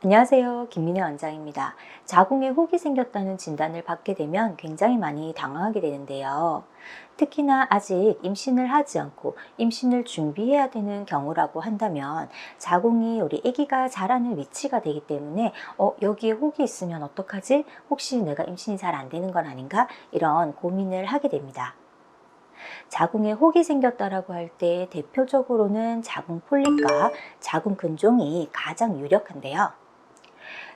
안녕하세요. 김민혜 원장입니다. 자궁에 혹이 생겼다는 진단을 받게 되면 굉장히 많이 당황하게 되는데요. 특히나 아직 임신을 하지 않고 임신을 준비해야 되는 경우라고 한다면 자궁이 우리 아기가 자라는 위치가 되기 때문에 여기에 혹이 있으면 어떡하지? 혹시 내가 임신이 잘 안 되는 건 아닌가? 이런 고민을 하게 됩니다. 자궁에 혹이 생겼다라고 할 때 대표적으로는 자궁 폴립과 자궁 근종이 가장 유력한데요.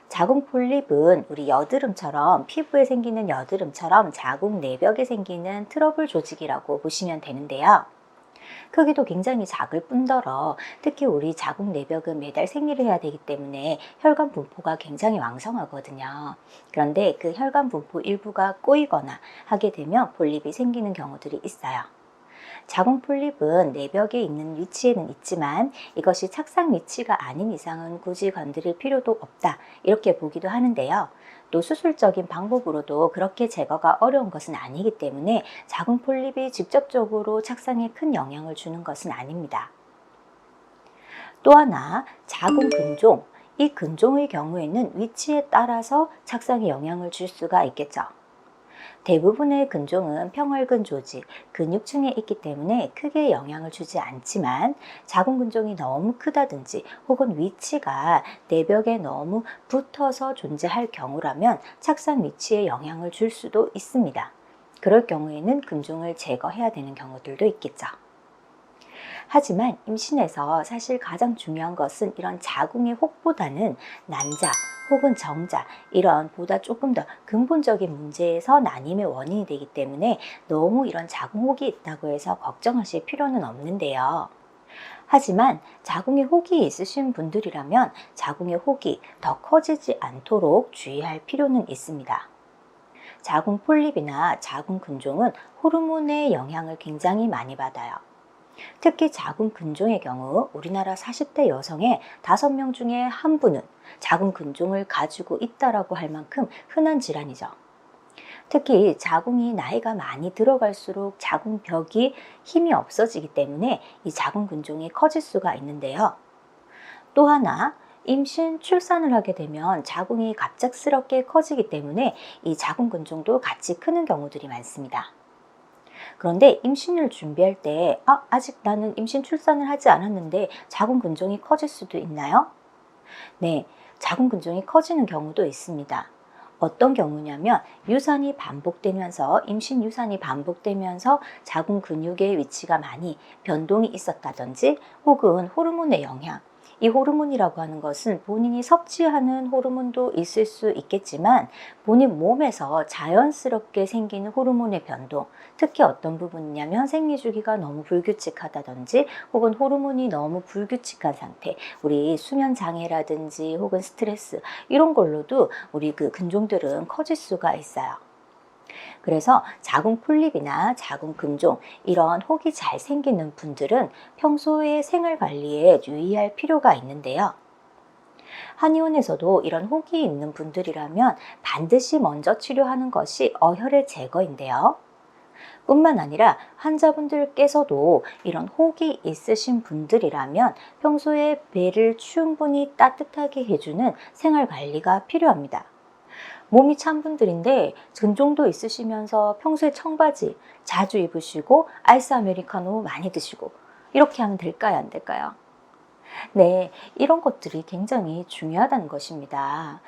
자궁 폴립은 우리 여드름처럼 피부에 생기는 여드름처럼 자궁 내벽에 생기는 트러블 조직이라고 보시면 되는데요. 크기도 굉장히 작을 뿐더러 특히 우리 자궁 내벽은 매달 생리를 해야 되기 때문에 혈관 분포가 굉장히 왕성하거든요. 그런데 그 혈관 분포 일부가 꼬이거나 하게 되면 폴립이 생기는 경우들이 있어요. 자궁 폴립은 내벽에 있는 위치에는 있지만 이것이 착상 위치가 아닌 이상은 굳이 건드릴 필요도 없다, 이렇게 보기도 하는데요. 또 수술적인 방법으로도 그렇게 제거가 어려운 것은 아니기 때문에 자궁 폴립이 직접적으로 착상에 큰 영향을 주는 것은 아닙니다. 또 하나, 자궁 근종. 이 근종의 경우에는 위치에 따라서 착상에 영향을 줄 수가 있겠죠. 대부분의 근종은 평활근 조직, 근육층에 있기 때문에 크게 영향을 주지 않지만 자궁 근종이 너무 크다든지 혹은 위치가 내벽에 너무 붙어서 존재할 경우라면 착상 위치에 영향을 줄 수도 있습니다. 그럴 경우에는 근종을 제거해야 되는 경우들도 있겠죠. 하지만 임신에서 사실 가장 중요한 것은 이런 자궁의 혹보다는 난자 혹은 정자, 이런 보다 조금 더 근본적인 문제에서 난임의 원인이 되기 때문에 너무 이런 자궁혹이 있다고 해서 걱정하실 필요는 없는데요. 하지만 자궁에 혹이 있으신 분들이라면 자궁의 혹이 더 커지지 않도록 주의할 필요는 있습니다. 자궁 폴립이나 자궁 근종은 호르몬의 영향을 굉장히 많이 받아요. 특히 자궁 근종의 경우 우리나라 40대 여성의 5명 중에 한 분은 자궁 근종을 가지고 있다라고 할 만큼 흔한 질환이죠. 특히 자궁이 나이가 많이 들어갈수록 자궁벽이 힘이 없어지기 때문에 이 자궁 근종이 커질 수가 있는데요. 또 하나, 임신, 출산을 하게 되면 자궁이 갑작스럽게 커지기 때문에 이 자궁 근종도 같이 크는 경우들이 많습니다. 그런데 임신을 준비할 때 아직 나는 임신 출산을 하지 않았는데 자궁 근종이 커질 수도 있나요? 네, 자궁 근종이 커지는 경우도 있습니다. 어떤 경우냐면 유산이 반복되면서 임신 유산이 반복되면서 자궁 근육의 위치가 많이 변동이 있었다든지 혹은 호르몬의 영향, 이 호르몬이라고 하는 것은 본인이 섭취하는 호르몬도 있을 수 있겠지만 본인 몸에서 자연스럽게 생기는 호르몬의 변동, 특히 어떤 부분이냐면 생리주기가 너무 불규칙하다든지 혹은 호르몬이 너무 불규칙한 상태, 우리 수면 장애라든지 혹은 스트레스, 이런 걸로도 우리 그 근종들은 커질 수가 있어요. 그래서 자궁 폴립이나 자궁 근종, 이런 혹이 잘 생기는 분들은 평소에 생활 관리에 유의할 필요가 있는데요. 한의원에서도 이런 혹이 있는 분들이라면 반드시 먼저 치료하는 것이 어혈의 제거인데요. 뿐만 아니라 환자분들께서도 이런 혹이 있으신 분들이라면 평소에 배를 충분히 따뜻하게 해주는 생활 관리가 필요합니다. 몸이 찬 분들인데 근종도 있으시면서 평소에 청바지 자주 입으시고 아이스 아메리카노 많이 드시고 이렇게 하면 될까요, 안 될까요? 네, 이런 것들이 굉장히 중요하다는 것입니다.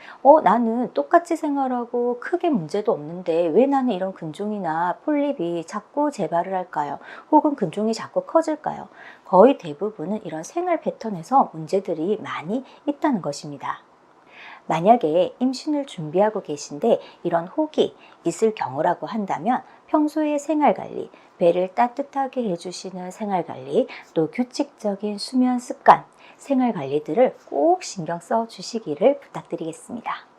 나는 똑같이 생활하고 크게 문제도 없는데 왜 나는 이런 근종이나 폴립이 자꾸 재발을 할까요? 혹은 근종이 자꾸 커질까요? 거의 대부분은 이런 생활 패턴에서 문제들이 많이 있다는 것입니다. 만약에 임신을 준비하고 계신데 이런 혹이 있을 경우라고 한다면 평소의 생활관리, 배를 따뜻하게 해주시는 생활관리, 또 규칙적인 수면 습관, 생활관리들을 꼭 신경 써 주시기를 부탁드리겠습니다.